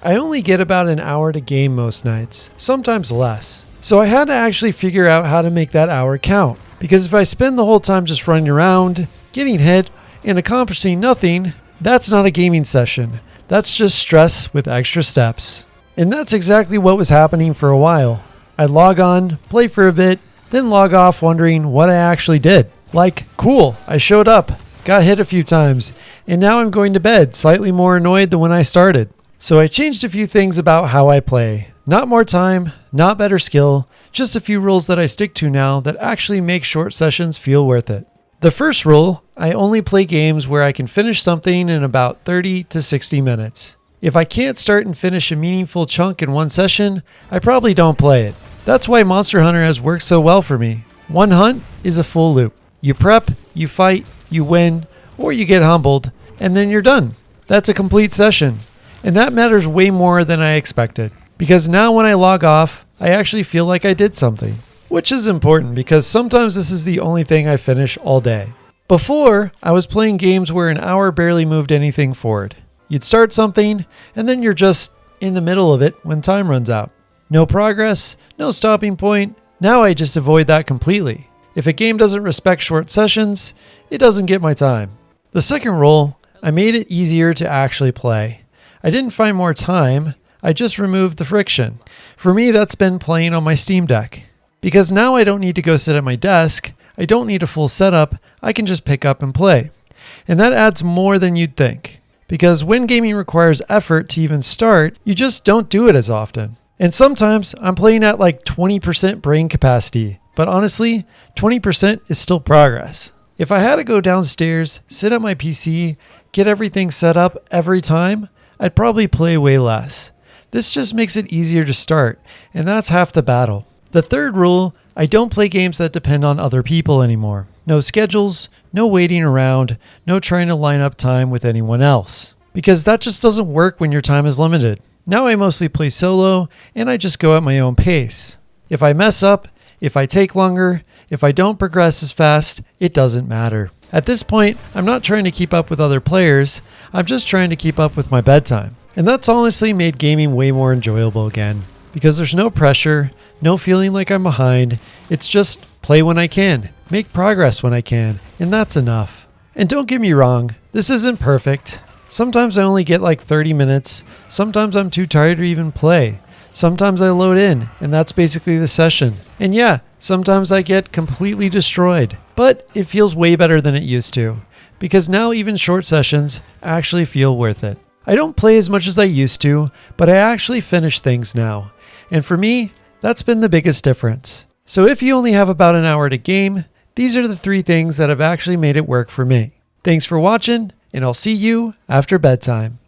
I only get about an hour to game most nights, sometimes less. So I had to actually figure out how to make that hour count. Because if I spend the whole time just running around, getting hit, and accomplishing nothing, that's not a gaming session. That's just stress with extra steps. And that's exactly what was happening for a while. I'd log on, play for a bit, then log off wondering what I actually did. Like, cool, I showed up, got hit a few times, and now I'm going to bed slightly more annoyed than when I started. So I changed a few things about how I play. Not more time, not better skill, just a few rules that I stick to now that actually make short sessions feel worth it. The first rule, I only play games where I can finish something in about 30 to 60 minutes. If I can't start and finish a meaningful chunk in one session, I probably don't play it. That's why Monster Hunter has worked so well for me. One hunt is a full loop. You prep, you fight, you win, or you get humbled, and then you're done. That's a complete session. And that matters way more than I expected. Because now when I log off, I actually feel like I did something. Which is important because sometimes this is the only thing I finish all day. Before, I was playing games where an hour barely moved anything forward. You'd start something, and then you're just in the middle of it when time runs out. No progress, no stopping point. Now I just avoid that completely. If a game doesn't respect short sessions, it doesn't get my time. The second rule, I made it easier to actually play. I didn't find more time, I just removed the friction. For me, that's been playing on my Steam Deck. Because now I don't need to go sit at my desk, I don't need a full setup, I can just pick up and play. And that adds more than you'd think. Because when gaming requires effort to even start, you just don't do it as often. And sometimes I'm playing at like 20% brain capacity, but honestly, 20% is still progress. If I had to go downstairs, sit at my PC, get everything set up every time, I'd probably play way less. This just makes it easier to start, and that's half the battle. The third rule, I don't play games that depend on other people anymore. No schedules, no waiting around, no trying to line up time with anyone else. Because that just doesn't work when your time is limited. Now I mostly play solo, and I just go at my own pace. If I mess up, if I take longer, if I don't progress as fast, it doesn't matter. At this point, I'm not trying to keep up with other players, I'm just trying to keep up with my bedtime. And that's honestly made gaming way more enjoyable again. Because there's no pressure, no feeling like I'm behind, it's just play when I can, make progress when I can, and that's enough. And don't get me wrong, this isn't perfect. Sometimes I only get like 30 minutes, sometimes I'm too tired to even play. Sometimes I load in, and that's basically the session. And yeah, sometimes I get completely destroyed. But it feels way better than it used to, because now even short sessions actually feel worth it. I don't play as much as I used to, but I actually finish things now. And for me, that's been the biggest difference. So if you only have about an hour to game, these are the 3 things that have actually made it work for me. Thanks for watching, and I'll see you after bedtime.